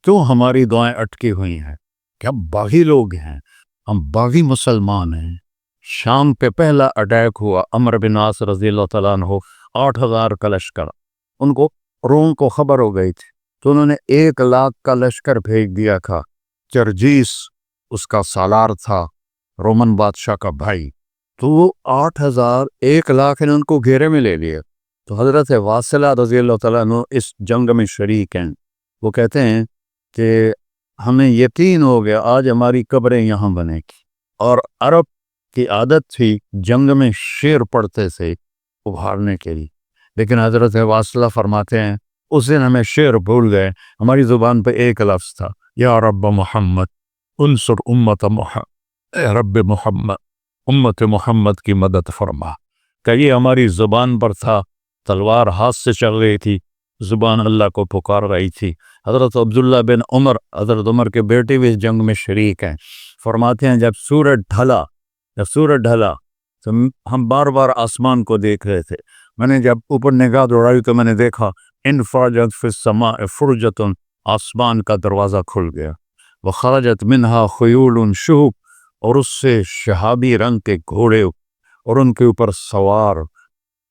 کیوں ہماری دعائیں اٹکی ہوئی ہیں؟ کیا باغی لوگ ہیں؟ ہم باغی مسلمان ہیں۔ شام پہ پہلا اٹیک ہوا، عمرو بن عاص رضی اللہ تعالیٰ عنہ، 8,000 کا لشکر، ان کو روم کو خبر ہو گئی تھی تو انہوں نے 1,00,000 کا لشکر بھیج دیا تھا۔ جرجیس اس کا سالار تھا، رومن بادشاہ کا بھائی، تو وہ 8,000 1,00,000 نے ان کو گھیرے میں لے لیے۔ تو حضرت واصلہ رضی اللہ تعالیٰ عنہ اس جنگ میں شریک ہیں۔ وہ کہتے ہیں کہ ہمیں یقین ہو گیا آج ہماری قبریں یہاں بنے گی، اور عرب کی عادت تھی جنگ میں شعر پڑھتے تھے ابھارنے کے لیے، لیکن حضرت واصلہ فرماتے ہیں اس دن ہمیں شعر بھول گئے، ہماری زبان پہ ایک لفظ تھا، یا رب محمد انصر امت محمد، اے رب محمد امت محمد کی مدد فرما۔ کہ یہ ہماری زبان پر تھا، تلوار ہاتھ سے چل رہی تھی، زبان اللہ کو پکار رہی تھی۔ حضرت عبداللہ بن عمر، حضرت عمر کے بیٹے بھی اس جنگ میں شریک ہیں، فرماتے ہیں جب سورج ڈھلا تو ہم بار بار آسمان کو دیکھ رہے تھے، میں نے جب اوپر نگاہ دوڑائی تو میں نے دیکھا انفرجت فی السماء فرجۃ، آسمان کا دروازہ کھل گیا، وخرجت منہا خیول شہب، اور اس سے شہابی رنگ کے گھوڑے اور ان کے اوپر سوار،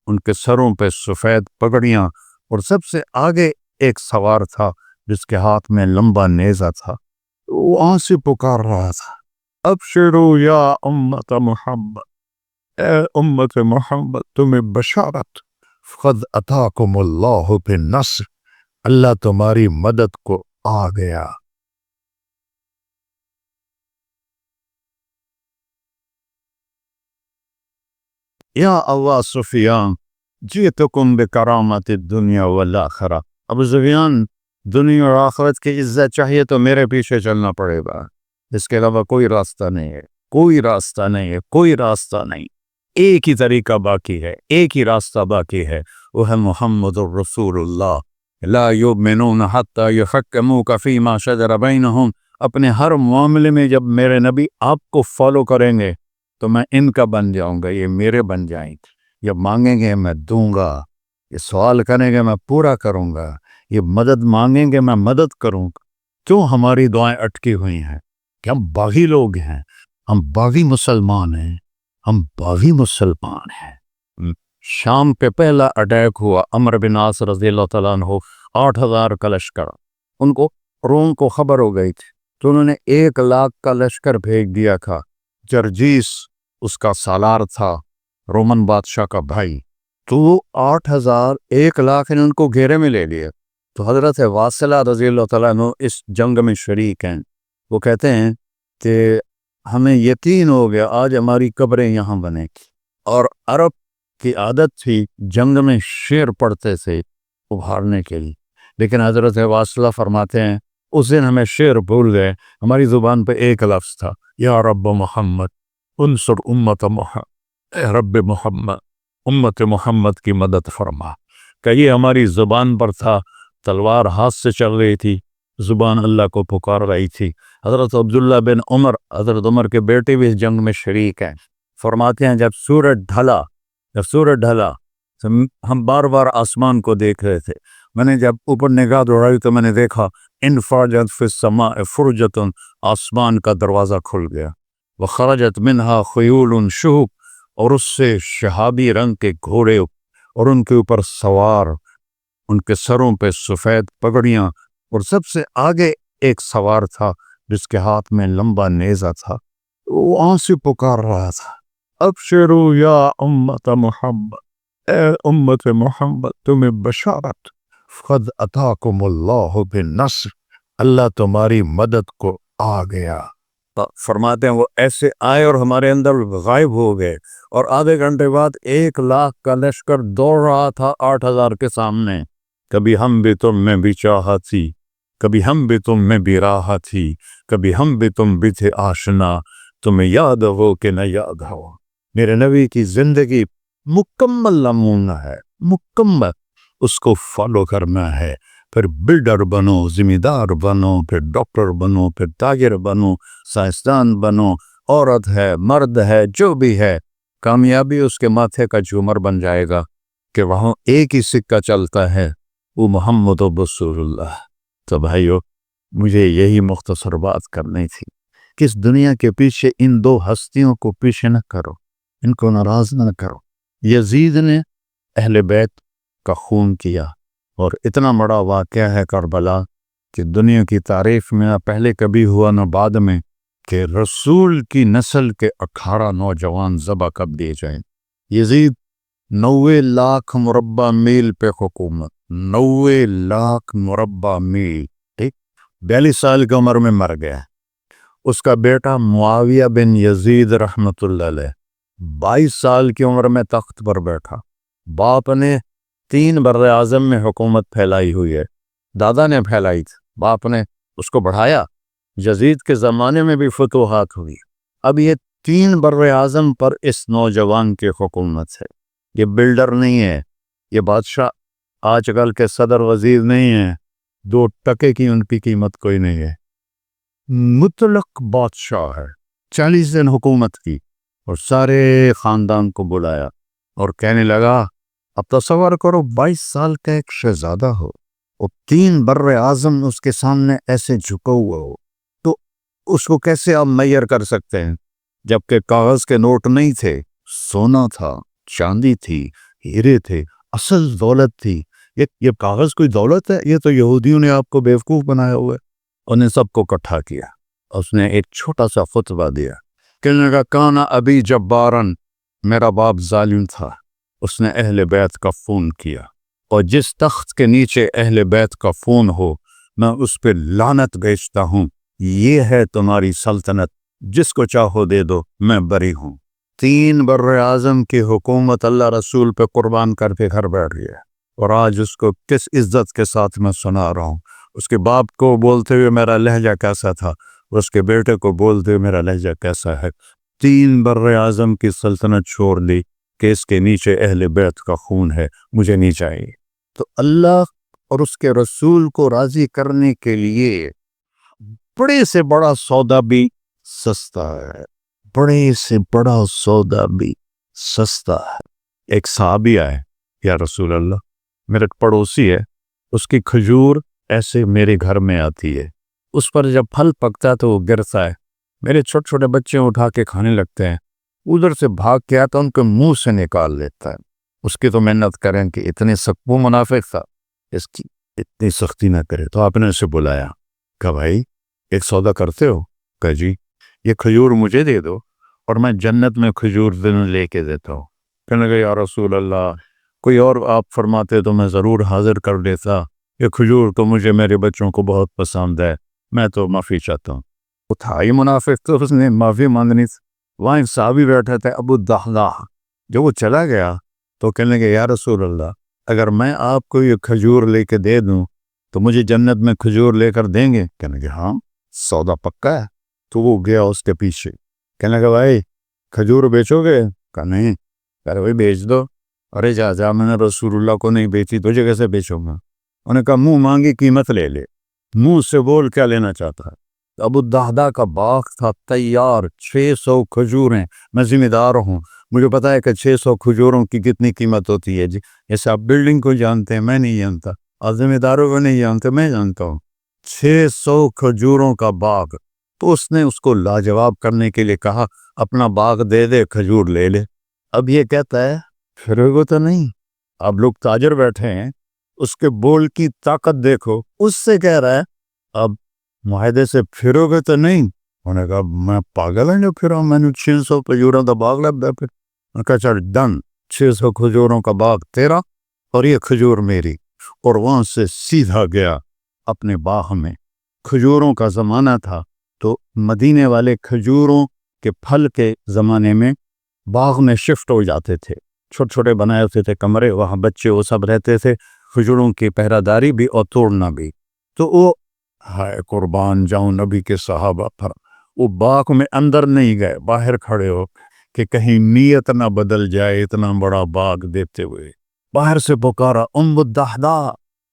ان کے سروں پہ سفید پگڑیاں، اور سب سے آگے ایک سوار تھا جس کے ہاتھ میں لمبا نیزہ تھا، وہ وہاں سے پکار رہا تھا، ابشروا یا امت محمد، اے امت محمد تمہیں بشارت، قد اتاکم اللہ بالنصر، اللہ تمہاری مدد کو آ گیا۔ یا ابا سفیان جئتکم بکرامت الدنیا والآخرہ، ابو سفیان دنیا اور آخرت کی عزت چاہیے تو میرے پیچھے چلنا پڑے گا، اس کے علاوہ کوئی راستہ نہیں ہے، کوئی راستہ نہیں ہے، کوئی راستہ نہیں، ایک ہی طریقہ باقی ہے، ایک ہی راستہ باقی ہے، وہ ہے محمد الرسول اللہ۔ لا یؤمنون حتی یحکموک فیما شجر بینہم، اپنے ہر معاملے میں جب میرے نبی آپ کو فالو کریں گے تو میں ان کا بن جاؤں گا، یہ میرے بن جائیں گے، یہ مانگیں گے میں دوں گا، یہ سوال کریں گے میں پورا کروں گا، یہ مدد مانگیں گے میں مدد کروں گا۔ کیوں ہماری دعائیں اٹکی ہوئی ہیں؟ کہ ہم باغی لوگ ہیں، ہم باغی مسلمان ہیں، ہم باغی مسلمان ہیں۔ شام پہ پہلا اٹیک ہوا، عمرو بن عاص رضی اللہ تعالیٰ عنہ، 8,000 کا لشکر، ان کو روم کو خبر ہو گئی تھی تو انہوں نے 1,00,000 کا لشکر بھیج دیا تھا۔ جرجیس اس کا سالار تھا، رومن بادشاہ کا بھائی، تو وہ 8,000 1,00,000 نے ان کو گھیرے میں لے لیے۔ تو حضرت واصلہ رضی اللہ تعالیٰ عنہ اس جنگ میں شریک ہیں۔ وہ کہتے ہیں کہ ہمیں یقین ہو گیا آج ہماری قبریں یہاں بنے گی، اور عرب کی عادت تھی جنگ میں شعر پڑھتے تھے ابھارنے کے لیے، لیکن حضرت واصلہ فرماتے ہیں اس دن ہمیں شعر بھول گئے، ہماری زبان پہ ایک لفظ تھا، یا رب محمد انصر امت محمد، اے رب محمد امت محمد کی مدد فرما۔ کہ یہ ہماری زبان پر تھا، تلوار ہاتھ سے چل رہی تھی، زبان اللہ کو پکار رہی تھی۔ حضرت عبداللہ بن عمر، حضرت عمر کے بیٹے بھی اس جنگ میں شریک ہیں، فرماتے ہیں جب سورج ڈھلا تو ہم بار بار آسمان کو دیکھ رہے تھے، میں نے جب اوپر نگاہ دوڑائی تو میں نے دیکھا انفرجت فی السماء فرجۃ، آسمان کا دروازہ کھل گیا، وخرجت منہا خیول شہب، اور اس سے شہابی رنگ کے گھوڑے اور ان کے اوپر سوار، ان کے سروں پہ سفید پگڑیاں، اور سب سے آگے ایک سوار تھا جس کے ہاتھ میں لمبا نیزہ تھا، وہ وہاں سے پکار رہا تھا، ابشروا یا امت محمد، اے امت محمد تمہیں بشارت، قد اتاکم اللہ بالنصر، اللہ تمہاری مدد کو آ گیا۔ فرماتے ہیں وہ ایسے آئے اور ہمارے اندر غائب ہو گئے، اور آدھے گھنٹے بعد 1,00,000 کا لشکر دوڑ رہا تھا 8,000 کے سامنے۔ کبھی ہم بھی تم میں بھی چاہت تھی، کبھی ہم بھی تم میں بھی راحت تھی، کبھی ہم بھی تم بھی تھے آشنا، تمہیں یاد ہو کہ نہ یاد ہو۔ میرے نبی کی زندگی مکمل نمونہ ہے، مکمل، اس کو فالو کرنا ہے، پھر بلڈر بنو، ذمہ دار بنو، پھر ڈاکٹر بنو، پھر تاجر بنو، سائنسدان بنو، عورت ہے مرد ہے جو بھی ہے، کامیابی اس کے ماتھے کا جھومر بن جائے گا کہ وہاں ایک ہی سکہ چلتا ہے، وہ محمد رسول اللہ۔ تو بھائیو، مجھے یہی مختصر بات کرنی تھی کہ اس دنیا کے پیچھے ان دو ہستیوں کو پیچھے نہ کرو، ان کو ناراض نہ کرو۔ یزید نے اہل بیت کا خون کیا، اور اتنا بڑا واقعہ ہے کربلا کہ دنیا کی تاریخ میں نہ پہلے کبھی ہوا نہ بعد میں کہ رسول کی نسل کے 18 نوجوان ذبح کر دیے جائیں۔ یزید 90 لاکھ مربع میل پہ حکومت، 90 لاکھ مربع میل، ٹھیک، 42 سال کی عمر میں مر گیا۔ اس کا بیٹا معاویہ بن یزید رحمۃ اللہ علیہ 22 سال کی عمر میں تخت پر بیٹھا۔ باپ نے 3 بر اعظم میں حکومت پھیلائی ہوئی ہے، دادا نے پھیلائی تھی، باپ نے اس کو بڑھایا۔ یزید کے زمانے میں بھی فتوحات ہوئی۔ اب یہ 3 بر اعظم پر اس نوجوان کی حکومت ہے۔ یہ بلڈر نہیں ہے، یہ بادشاہ آج کل کے صدر وزیر نہیں ہیں، 2 ٹکے کی ان کی قیمت کوئی نہیں ہے، مطلق بادشاہ ہے۔ 40 دن حکومت کی اور سارے خاندان کو بلایا اور کہنے لگا، اب تصور کرو 22 سال کا ایک شہزادہ ہو اور 3 بر اعظم اس کے سامنے ایسے جھکا ہوا ہو، تو اس کو کیسے آپ میئر کر سکتے ہیں؟ جبکہ کاغذ کے نوٹ نہیں تھے، سونا تھا، چاندی تھی، ہیرے تھے، اصل دولت تھی۔ یہ کاغذ کوئی دولت ہے؟ یہ تو یہودیوں نے آپ کو بیوقوف بنایا ہوا ہے۔ انہیں سب کو اکٹھا کیا، اس نے ایک چھوٹا سا خطبہ دیا، کہنے لگا، کانا ابی جبارن، میرا باپ ظالم تھا، اس نے اہل بیت کا خون کیا، اور جس تخت کے نیچے اہل بیت کا خون ہو میں اس پہ لعنت بھیجتا ہوں۔ یہ ہے تمہاری سلطنت، جس کو چاہو دے دو، میں بری ہوں۔ 3 بر اعظم کی حکومت اللہ رسول پہ قربان کر کے گھر بیٹھ گیا، اور آج اس کو کس عزت کے ساتھ میں سنا رہا ہوں۔ اس کے باپ کو بولتے ہوئے میرا لہجہ کیسا تھا، اس کے بیٹے کو بولتے ہوئے میرا لہجہ کیسا ہے۔ 3 بر اعظم کی سلطنت چھوڑ دی کہ اس کے نیچے اہل بیت کا خون ہے، مجھے نہیں چاہیے۔ تو اللہ اور اس کے رسول کو راضی کرنے کے لیے بڑے سے بڑا سودا بھی سستا ہے، بڑے سے بڑا سودا بھی سستا ہے۔ ایک صحابی آئے، یا رسول اللہ، میرے پڑوسی ہے، اس کی کھجور ایسے میرے گھر میں آتی ہے، اس پر جب پھل پکتا ہے تو وہ گرتا ہے، میرے چھوٹے چھوٹے بچے اٹھا کے کھانے لگتے ہیں، ادھر سے بھاگ کے آتا ان کے منہ سے نکال لیتا ہے۔ اس کی تو محنت کریں کہ اتنے سخت، وہ منافق تھا، اس کی اتنی سختی نہ کرے۔ تو آپ نے اسے بلایا، کہا بھائی ایک سودا کرتے ہو؟ کہا جی، یہ کھجور مجھے دے دو اور میں جنت میں کھجور لے کے دیتا ہوں۔ کہنے لگا، یا رسول اللہ، کوئی اور آپ فرماتے تو میں ضرور حاضر کر دیتا، یہ کھجور تو مجھے میرے بچوں کو بہت پسند ہے، میں تو معافی چاہتا ہوں۔ وہ تھا ہی منافق، تو اس نے معافی مانگنی تھی۔ وہاں ایک صحابی بیٹھے تھے، ابو الدحداح، جب وہ چلا گیا تو کہنے لگے، یا رسول اللہ، اگر میں آپ کو یہ کھجور لے کے دے دوں تو مجھے جنت میں کھجور لے کر دیں گے؟ کہنے لگے ہاں، سودا پکا ہے۔ تو وہ گیا اس کے پیچھے، کہنے لگا، بھائی کھجور بیچو گے؟ کہا نہیں۔ کہہ رہے، بھائی بیچ دو۔ ارے جا، میں نے رسول اللہ کو نہیں بیچی، تجھے کیسے بیچوں گا؟ انہوں نے کہا، منہ مانگی قیمت لے لے، منہ سے بول کیا لینا چاہتا ہے۔ ابو الدحداح کا باغ تھا تیار، 600 کھجوریں، میں ذمہ دار ہوں، مجھے پتا ہے کہ 600 کھجوروں کی کتنی قیمت ہوتی ہے۔ جی جیسے آپ بلڈنگ کو جانتے ہیں، میں نہیں جانتا، آپ ذمہ داروں کو نہیں جانتے، میں جانتا ہوں۔ 600 کھجوروں کا باغ۔ تو اس نے اس کو لاجواب کرنے کے لیے کہا، اپنا باغ دے دے، کھجور لے لے۔ اب یہ کہتا ہے پھرو تو نہیں، اب لوگ تاجر بیٹھے ہیں، اس کے بول کی طاقت دیکھو، اس سے کہہ رہا ہے اب معاہدے سے پھرو گے تو نہیں؟ انہوں نے کہا، میں پاگل ہوں جو پھروں، میں نے 600 کھجوروں کا باغ لگ گیا۔ پھر انہوں نے کہا، چل ڈن، 600 کھجوروں کا باغ تیرا اور یہ کھجور میری۔ اور وہاں سے سیدھا گیا اپنے باغ میں۔ کھجوروں کا زمانہ تھا تو مدینے والے کھجوروں کے پھل کے زمانے میں باغ میں شفٹ ہو جاتے تھے، چھوٹے چھوٹے بنائے ہوتے تھے کمرے، وہاں بچے وہ سب رہتے تھے، کھجوروں کی پہرہ داری بھی اور توڑنا بھی۔ تو وہ ہائے قربان جاؤں نبی کے صحابہ پر، وہ باغ میں اندر نہیں گئے، باہر کھڑے ہو کہ کہیں نیت نہ بدل جائے، اتنا بڑا باغ دیتے ہوئے باہر سے پکارا، ام الدحداح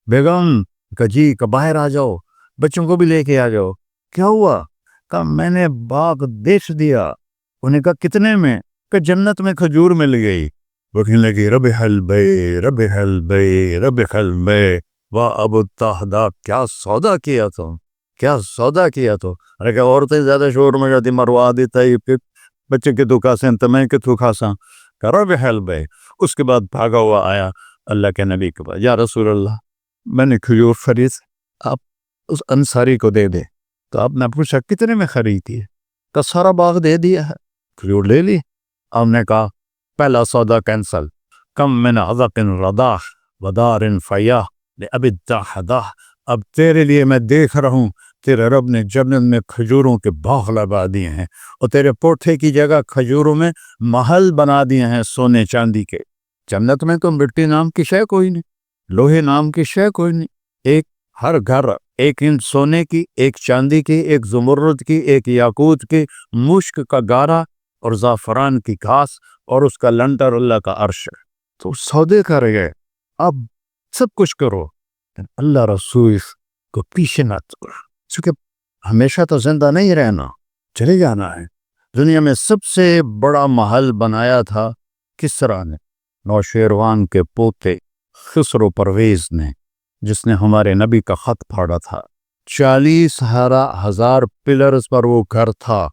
بیگم، کہ جی، کہ باہر آ جاؤ، بچوں کو بھی لے کے آ جاؤ۔ کیا ہوا؟ کہا میں نے باغ بیچ دیا۔ انہیں کہا کتنے میں؟ کہ جنت میں کھجور مل گئی۔ وہ کہنے لگی، ربح البیع ربح البیع ربح البیع، واہ ابو الدحداح، کیا سودا کیا تم، کیا سودا کیا تو ارے کہ عورتیں زیادہ شور میں جاتی مروا دیتا ہے پھر بچے کے تو کھاسیں تمہیں کے تو کھاساں کرو بھی حل بے. اس کے بعد بھاگا ہوا آیا اللہ کے نبی کے پاس، یا رسول اللہ میں نے کھجور خرید، آپ اس انصاری کو دے دے. تو آپ نے پوچھا کتنے میں خریدی ہے؟ تو سارا باغ دے دیا ہے، کھجور لے لی. آپ نے کہا پہلا سودا کینسل، کم من عذق رداح ودار فیاح اب الداحدہ. اب تیرے لیے میں دیکھ رہا ہوں تیرے رب نے جنت میں کھجوروں کے باغ لگا دیے ہیں اور تیرے کوٹھے کی جگہ کھجوروں میں محل بنا دیے ہیں سونے چاندی کے. جنت میں تو مٹی نام کی شے کوئی نہیں، لوہے نام کی شے کوئی نہیں. ایک ہر گھر ایک سونے کی، ایک چاندی کی، ایک زمرد کی، ایک یاقوت کی، مشک کا گارا اور زعفران کی گھاس اور اس کا لنٹر اللہ کا عرش ہے. تو سودے کر گئے، اب سب کچھ کرو، اللہ رسول کو پیچھے نہ چھوڑ، چونکہ ہمیشہ تو زندہ نہیں رہنا، چلے جانا ہے. دنیا میں سب سے بڑا محل بنایا تھا کسریٰ نے، نوشیروان کے پوتے خسرو پرویز نے، جس نے ہمارے نبی کا خط پھاڑا تھا. 40,000 پلرز پر وہ گھر تھا.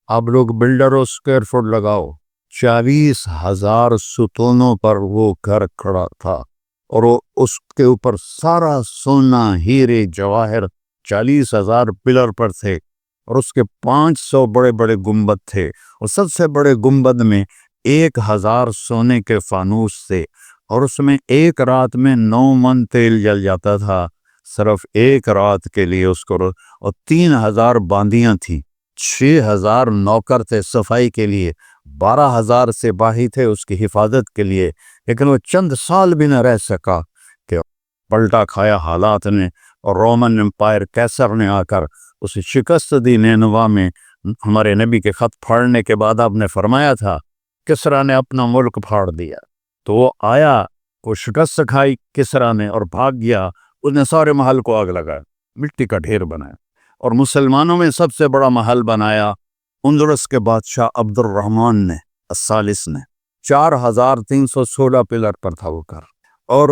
اب لوگ بلڈروں اسکوائر فٹ لگاؤ، 40,000 ستونوں پر وہ گھر کھڑا تھا اور وہ اس کے اوپر سارا سونا ہیرے جواہر 40,000 پلر پر تھے اور اس کے 500 بڑے بڑے گنبد تھے اور سب سے بڑے گنبد میں 1,000 سونے کے فانوس تھے اور اس میں ایک رات میں 9 من تیل جل جاتا تھا صرف ایک رات کے لیے اس کو. اور 3,000 باندیاں تھیں، 6,000 نوکر تھے صفائی کے لیے، 12,000 سپاہی تھے اس کی حفاظت کے لیے. لیکن وہ چند سال بھی نہ رہ سکا کہ پلٹا کھایا حالات نے اور رومن امپائر کیسر نے آ کر اسے شکست دی. نینوا میں ہمارے نبی کے خط پھاڑنے کے بعد آپ نے فرمایا تھا کسریٰ نے اپنا ملک پھاڑ دیا، تو وہ آیا، وہ شکست کھائی کسریٰ نے اور بھاگ گیا. اس نے سارے محل کو آگ لگایا، مٹی کا ڈھیر بنایا. اور مسلمانوں میں سب سے بڑا محل بنایا اندلس کے بادشاہ عبد الرحمن نے الثالث نے، 4,316 پلر پر تھا وہ گھر. اور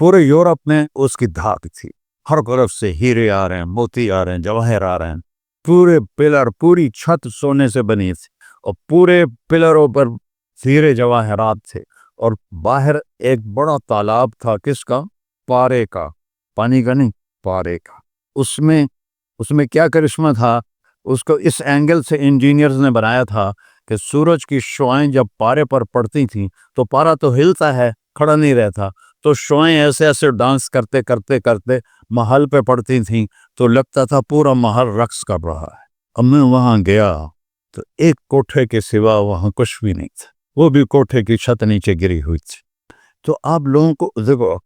پورے یورپ میں اس کی دھاک تھی، ہر طرف سے ہیرے آ رہے ہیں، موتی آ رہے ہیں، جواہر آ رہے ہیں. پورے پلر، پوری چھت سونے سے بنی تھی اور پورے پلروں پر ہیرے جواہرات تھے. اور باہر ایک بڑا تالاب تھا، کس کا؟ پارے کا، پانی کا نہیں، پارے کا. اس میں کیا کرشمہ تھا، اس کو اس اینگل سے انجینئرز نے بنایا تھا کہ سورج کی شعائیں جب پارے پر پڑتی تھیں تو پارا تو ہلتا ہے، کھڑا نہیں رہتا، تو شعائیں ایسے ایسے ڈانس کرتے کرتے کرتے محل پہ پڑتی تھیں تو لگتا تھا پورا محل رقص کر رہا ہے. اب میں وہاں گیا تو ایک کوٹھے کے سوا وہاں کچھ بھی نہیں تھا، وہ بھی کوٹھے کی چھت نیچے گری ہوئی تھی. تو آپ لوگوں کو دیکھو،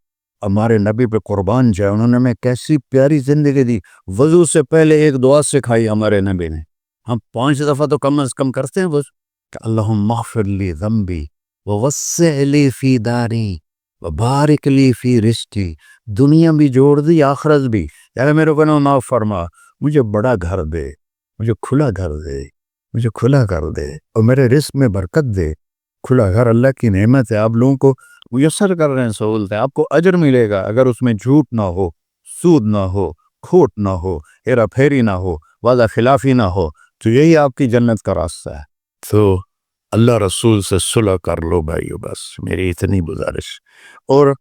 ہمارے نبی پہ قربان جائے، انہوں نے ہمیں کیسی پیاری زندگی دی. وضو سے پہلے ایک دعا سکھائی ہمارے نبی نے، ہم 5 دفعہ تو کم از کم کرتے ہیں بس کہ اللہم اغفر لی ذنبی ووسع لی فی داری وبارک لی فی رزقی. دنیا بھی جوڑ دی، آخرت بھی. یار میرے کو معاف فرما، مجھے بڑا گھر دے، مجھے کھلا گھر دے، مجھے کھلا کر دے اور میرے رزق میں برکت دے. کھلا گھر اللہ کی نعمت ہے، آپ لوگوں کو میسر کر رہے ہیں سہولتیں، آپ کو اجر ملے گا اگر اس میں جھوٹ نہ ہو، سود نہ ہو، کھوٹ نہ ہو، ہیرا پھیری نہ ہو، وعدہ خلافی نہ ہو. تو یہی آپ کی جنت کا راستہ ہے. تو اللہ رسول سے صلح کر لو بھائیو، بس میری اتنی گزارش. اور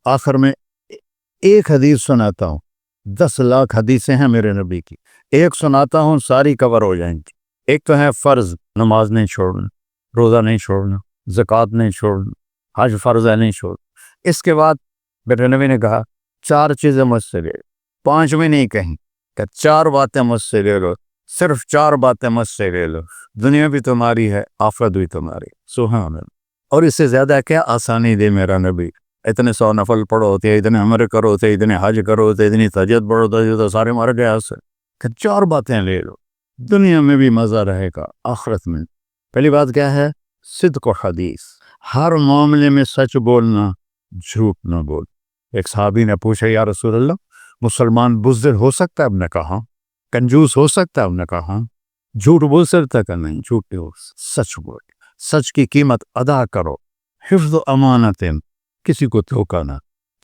آخر میں ایک حدیث سناتا ہوں، 10 لاکھ حدیثیں ہیں میرے نبی کی، ایک سناتا ہوں ساری کور ہو جائیں گی. ایک تو ہے فرض، نماز نہیں چھوڑنا، روزہ نہیں چھوڑنا، زکوٰۃ نہیں چھوڑنا، حج فرض ہے نہیں چھوڑنا. اس کے بعد میرے نبی نے کہا 4 چیزیں مجھ سے لے لو، 5 میں نہیں کہیں کہ 4 باتیں مجھ سے لے لو، صرف 4 باتیں مجھ سے لے لو، دنیا بھی تمہاری ہے، آخرت بھی تمہاری. سبحان اللہ. اور اس سے زیادہ کیا آسانی دے میرا نبی. اتنے 100 نفل پڑھو ہوتے، اتنے عمرے کرو ہوتے، اتنے حج کرو ہوتے، اتنی تہجد پڑھو ہوتے، تو سارے مر گئے اس سے کہ 4 باتیں لے لو، دنیا میں بھی مزہ رہے گا، آخرت میں. پہلی بات کیا ہے؟ صدق و حدیث، ہر معاملے میں سچ بولنا، جھوٹ نہ بول. ایک صحابی نے پوچھا یا رسول اللہ مسلمان بزدل ہو سکتا ہے؟ اب نے کہا. کنجوس ہو سکتا ہے؟ اب نے کہا. جھوٹ بول سکتا ہے کہ نہیں؟ جھوٹ نہیں ہو، سچ بول، سچ کی قیمت ادا کرو. حفظ و امانت، کسی کو دھوکا نہ،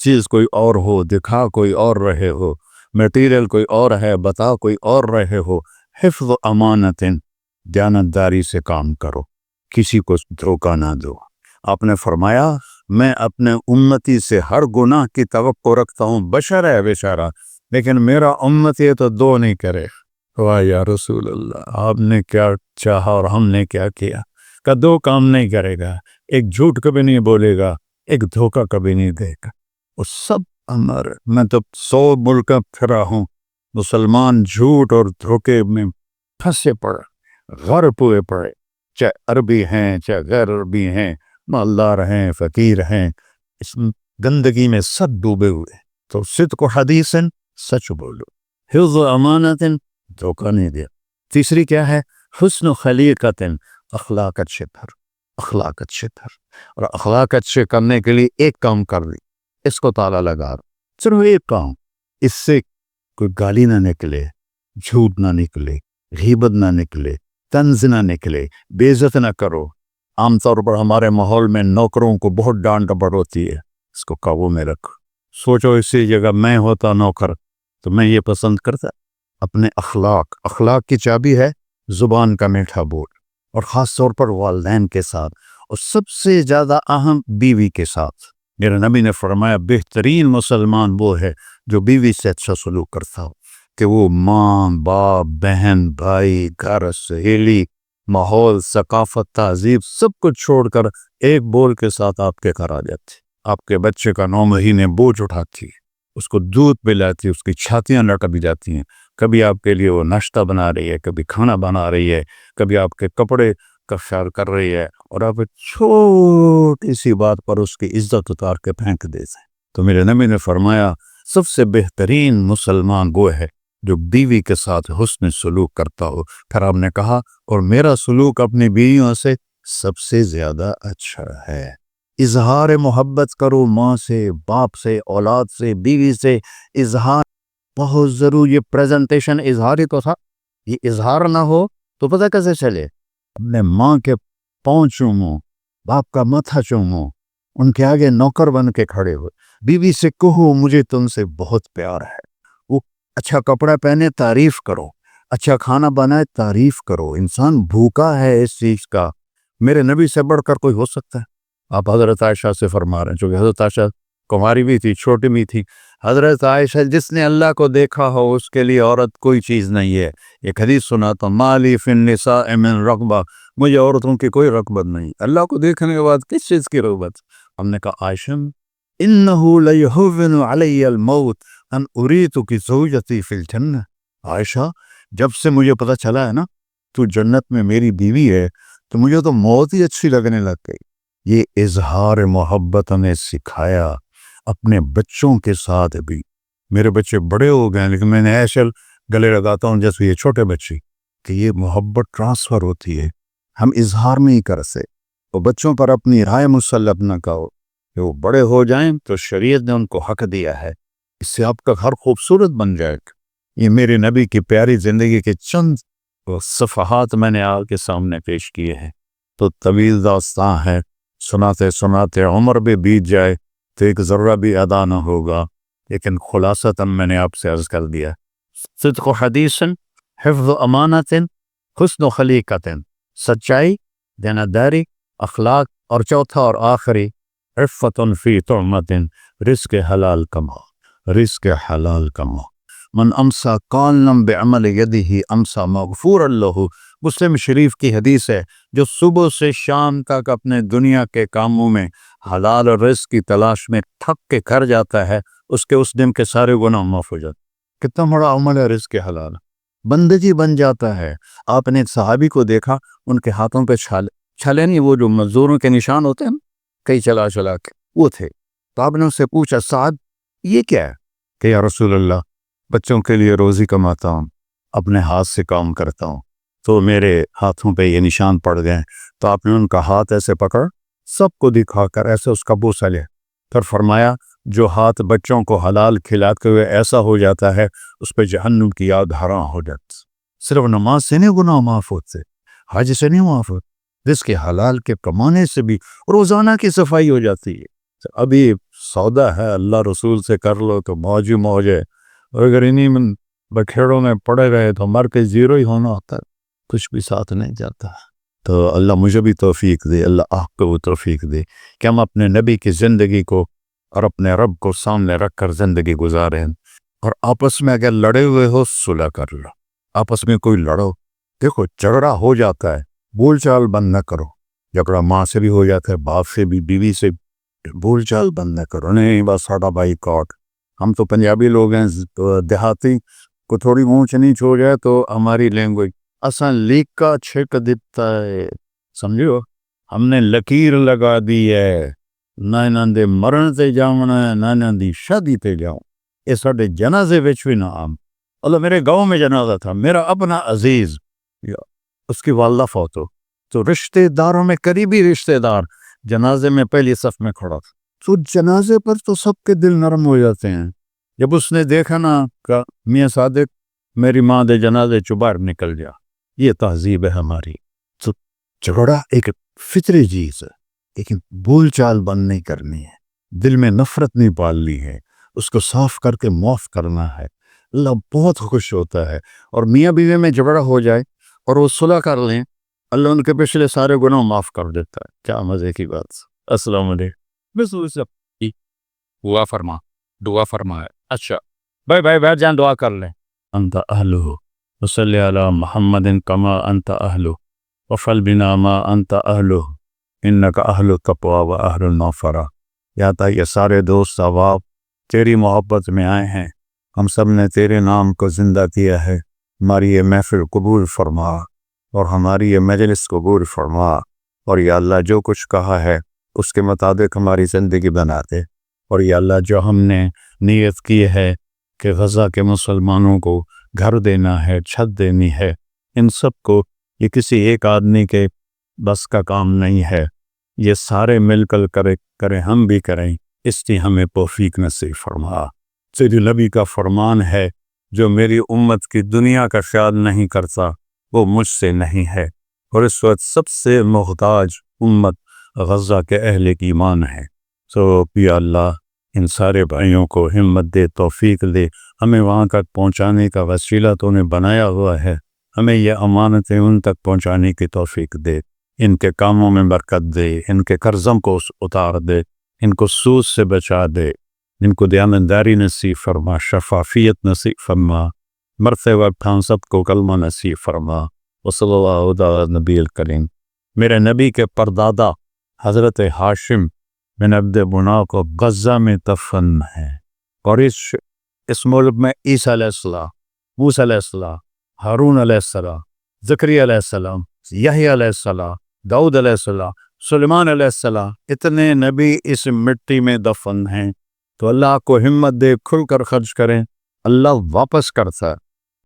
چیز کوئی اور ہو، دکھا کوئی اور رہے ہو. مٹیریل کوئی اور ہے، بتا کوئی اور رہے ہو۔ حفظ امانت، دیانتداری سے کام کرو، کسی کو دھوکہ نہ دو۔ آپ نے فرمایا میں اپنے امتی سے ہر گناہ کی توقع رکھتا ہوں، بشر ہے بیچارہ، لیکن میرا امتی تو دو نہیں کرے۔ واہ یا رسول اللہ، آپ نے کیا چاہا اور ہم نے کیا کیا کہ دو کام نہیں کرے گا، ایک جھوٹ کبھی نہیں بولے گا، ایک دھوکہ کبھی نہیں دے گا۔ وہ سب ہمارے، میں تو 100 ملک پھرا ہوں، مسلمان جھوٹ اور دھوکے میں پھنسے پڑے، غرق ہوئے پڑے، چاہے عربی ہیں چاہے غیر عربی ہیں، مالدار ہیں فقیر ہیں، اس گندگی میں سب ڈوبے ہوئے۔ تو صدق و حدیثن، سچ بولو، حفظ و امانت، دھوکہ نہیں دیا۔ تیسری کیا ہے؟ حسن خلیقت، اخلاق اچھے کر، اخلاق اچھے کر۔ اور اخلاق اچھے کرنے کے لیے ایک کام کر لی، اس کو تالا لگا، صرف ایک کام، اس سے کوئی گالی نہ نکلے، جھوٹ نہ نکلے، غیبت نہ نکلے، طنز نہ نکلے، بے عزت نہ کرو۔ عام طور پر ہمارے ماحول میں نوکروں کو بہت ڈانٹ ڈپٹ ہوتی ہے، اس کو قابو میں رکھو۔ سوچو اسی جگہ میں ہوتا نوکر تو میں یہ پسند کرتا۔ اپنے اخلاق کی چابی ہے زبان کا میٹھا بول، اور خاص طور پر والدین کے ساتھ، اور سب سے زیادہ اہم بیوی کے ساتھ۔ میرے نبی نے فرمایا بہترین مسلمان وہ ہے جو بیوی سے اچھا سلوک کرتا ہو، کہ وہ ماں باپ بہن بھائی گھر سہیلی ماحول ثقافت تہذیب سب کچھ چھوڑ کر ایک بول کے ساتھ آپ کے گھر آ جاتی، آپ کے بچے کا 9 مہینے بوجھ اٹھاتی، اس کو دودھ پلاتی، اس کی چھاتیاں لٹک جاتی ہیں، کبھی آپ کے لیے وہ ناشتہ بنا رہی ہے، کبھی کھانا بنا رہی ہے، کبھی آپ کے کپڑے کا خیال کر رہی ہے، اور آپ چھوٹی سی بات پر اس کی عزت اتار کے پھینک دیتے۔ تو میرے نبی نے فرمایا سب سے بہترین مسلمان وہ ہے جو بیوی کے ساتھ حسن سلوک کرتا ہو۔ پھر آپ نے کہا اور میرا سلوک اپنی بیویوں سے سب سے زیادہ اچھا ہے۔ اظہار محبت کرو، ماں سے باپ سے اولاد سے بیوی سے اظہار بہت ضروری۔ یہ پریزنٹیشن اظہار ہی تو تھا، یہ اظہار نہ ہو تو پتہ کیسے چلے؟ اپنے ماں کے پاؤں چومو، باپ کا ماتھا چومو، ان کے آگے نوکر بن کے کھڑے ہو، بیوی سے کہو مجھے تم سے بہت پیار ہے، وہ اچھا کپڑا پہنے تعریف کرو، اچھا کھانا بنائے تعریف کرو۔ انسان بھوکا ہے اس چیز کا، میرے نبی سے بڑھ کر کوئی ہو سکتا ہے؟ آپ حضرت عائشہ سے فرما رہے ہیں، چونکہ حضرت عائشہ کماری بھی تھی، چھوٹی بھی تھی۔ حضرت عائشہ جس نے اللہ کو دیکھا ہو اس کے لیے عورت کوئی چیز نہیں ہے۔ ایک حدیث سنا تو مالی فی النساء من رغبہ، مجھے عورتوں کی کوئی رغبت نہیں، اللہ کو دیکھنے کے بعد کس چیز کی رغبت؟ ہم نے کہا عائشہ انہ لیہون علی الموت ان اریتک زوجتی فی الجنہ، عائشہ جب سے مجھے پتہ چلا ہے نا تو جنت میں میری بیوی ہے تو مجھے تو موت ہی اچھی لگنے لگ گئی۔ یہ اظہار محبت نے سکھایا اپنے بچوں کے ساتھ بھی۔ میرے بچے بڑے ہو گئے لیکن میں نے ایسے گلے لگاتا ہوں جیسے یہ چھوٹے بچے، کہ یہ محبت ٹرانسفر ہوتی ہے، ہم اظہار میں ہی کر سے۔ اور بچوں پر اپنی رائے مسلط نہ کہو، کہ وہ بڑے ہو جائیں تو شریعت نے ان کو حق دیا ہے، اس سے آپ کا گھر خوبصورت بن جائے گا۔ یہ میرے نبی کی پیاری زندگی کے چند صفحات میں نے آپ کے سامنے پیش کیے ہیں، تو طویل داستان ہے، سناتے سناتے عمر بھی بیت جائے تو ایک ذرہ بھی ادا نہ ہوگا، لیکن خلاصتاً میں نے آپ سے عرض کر دیا صدق و حدیث، حفظ و امانت، حسن و خلیقت، سچائی، دیانتداری، اخلاق، اور چوتھا اور آخری عفت فی طعمت، رزق حلال کماؤ، رزق حلال کماؤ۔ من امسا قالم بعمل یدہ امسا مغفور لہ، مسلم شریف کی حدیث ہے، جو صبح سے شام تک اپنے دنیا کے کاموں میں حلال رزق کی تلاش میں تھک کے گھر جاتا ہے، اس کے اس دن کے سارے گناہ معاف ہو جاتے۔ کتنا بڑا عمل ہے رزق حلال، بندگی بن جاتا ہے۔ آپ نے ایک صحابی کو دیکھا، ان کے ہاتھوں پہ چھالے نہیں، وہ جو مزدوروں کے نشان ہوتے ہیں کئی چلا چلا کے، وہ تھے۔ تو آپ نے اس سے پوچھا سعد یہ کیا ہے؟ کہ یا رسول اللہ بچوں کے لیے روزی کماتا ہوں، اپنے ہاتھ سے کام کرتا ہوں، تو میرے ہاتھوں پہ یہ نشان پڑ گئے۔ تو آپ نے ان کا ہاتھ ایسے پکڑ سب کو دکھا کر ایسے اس کا بوسہ لیا، پھر فرمایا جو ہاتھ بچوں کو حلال کھلاتے ہوئے ایسا ہو جاتا ہے اس پہ جہنم کی یاد حرام ہو جاتی۔ صرف نماز سے نہیں گناہ معاف ہوتے، حج سے نہیں معاف ہوتے، رزق حلال کے کمانے سے بھی روزانہ کی صفائی ہو جاتی ہے۔ ابھی سودا ہے اللہ رسول سے کر لو تو موج ہی موج ہے، اور اگر انہیں بکھیڑوں میں پڑے رہے تو مر کے زیرو ہی ہونا ہوتا ہے، کچھ بھی ساتھ نہیں جاتا۔ تو اللہ مجھے بھی توفیق دے، اللہ آپ کو بھی توفیق دے کہ ہم اپنے نبی کی زندگی کو اور اپنے رب کو سامنے رکھ کر زندگی گزاریں۔ اور آپس میں اگر لڑے ہوئے ہو صلح کر لو، آپس میں کوئی لڑو، دیکھو جھگڑا ہو جاتا ہے، بول چال بند نہ کرو، جھگڑا ماں سے بھی ہو جاتا ہے، باپ سے بھی، بیوی سے، بول چال بند نہ کرو، نہیں بس ساڈا بائی کاٹ۔ ہم تو پنجابی لوگ ہیں، دیہاتی کو تھوڑی اونچ نیچ ہو جائے تو ہماری لینگویج اساں لیکا چھک دیتا ہے، سمجھو، ہم نے لکیر لگا دی ہے، نہ انہاں دے مرن تے جاونا ہے، نہ انہاں دی شادی تے جاؤں۔ یہ ساڈے جنازے وچ بھی نہ عام۔ اللہ، میرے گاؤں میں جنازہ تھا، میرا اپنا عزیز، اس کی والدہ فوت ہو، تو رشتہ داروں میں قریبی رشتہ دار جنازے میں پہلی صف میں کھڑا تھا، تو جنازے پر تو سب کے دل نرم ہو جاتے ہیں۔ جب اس نے دیکھا نا کہ میاں صادق میری ماں دے جنازے چوں باہر نکل جا، یہ تہذیب ہے ہماری۔ تو جھگڑا ایک فطری چیز ہے، لیکن بول چال بند نہیں کرنی ہے، دل میں نفرت نہیں پالنی ہے، اس کو صاف کر کے معاف کرنا ہے۔ اللہ بہت خوش ہوتا ہے۔ اور میاں بیوی میں جھگڑا ہو جائے اور وہ صلح کر لیں، اللہ ان کے پچھلے سارے گناہ معاف کر دیتا ہے۔ کیا مزے کی بات۔ السلام علیکم۔ دعا فرما ہے۔ اچھا بھائی بیٹھ جائیں، دعا کر لیں۔ انت اہلہ وصلی علی محمد کما انت اہلہ وفل بنا ما انت اہلہ انک اہل التقوی و اہل المغفرہ۔ یا تا یہ سارے دوست احباب تیری محبت میں آئے ہیں، ہم سب نے تیرے نام کو زندہ کیا ہے، ہماری یہ محفل قبول فرما اور ہماری یہ مجلس قبول فرما، اور یا اللہ جو کچھ کہا ہے اس کے مطابق ہماری زندگی بنا دے۔ اور یا اللہ جو ہم نے نیت کی ہے کہ غزہ کے مسلمانوں کو گھر دینا ہے، چھت دینی ہے، ان سب کو، یہ کسی ایک آدمی کے بس کا کام نہیں ہے، یہ سارے مل کر کریں، ہم بھی کریں، اس کی ہمیں توفیق نصیب فرما۔ تیری نبی کا فرمان ہے، جو میری امت کی دنیا کا خیال نہیں کرتا وہ مجھ سے نہیں ہے، اور اس وقت سب سے محتاج امت غزہ کے اہل ایمان ہے۔ تو یا اللہ ان سارے بھائیوں کو ہمت دے، توفیق دے، ہمیں وہاں تک پہنچانے کا وسیلہ تو نے بنایا ہوا ہے، ہمیں یہ امانتیں ان تک پہنچانے کی توفیق دے، ان کے کاموں میں برکت دے، ان کے قرضوں کو اتار دے، ان کو سود سے بچا دے، ان کو دیانتداری نصیب فرما، شفافیت نصیب فرما، مرتے وقت ہم سب کو کلمہ نصیب فرما۔ وصلی اللہ علی نبی الکریم۔ میرے نبی کے پردادا حضرت ہاشم بن عبد مناف غزہ میں دفن ہے، اور اس ملک میں عیسیٰ علیہ السلام، موسیٰ علیہ السلام، ہارون علیہ السلام، زکریا علیہ السلام، یحییٰ علیہ السلام، داؤد علیہ السلام، سلیمان علیہ السلام، اتنے نبی اس مٹی میں دفن ہیں۔ تو اللہ کو ہمت دے، کھل کر خرچ کریں، اللہ واپس کرتا ہے۔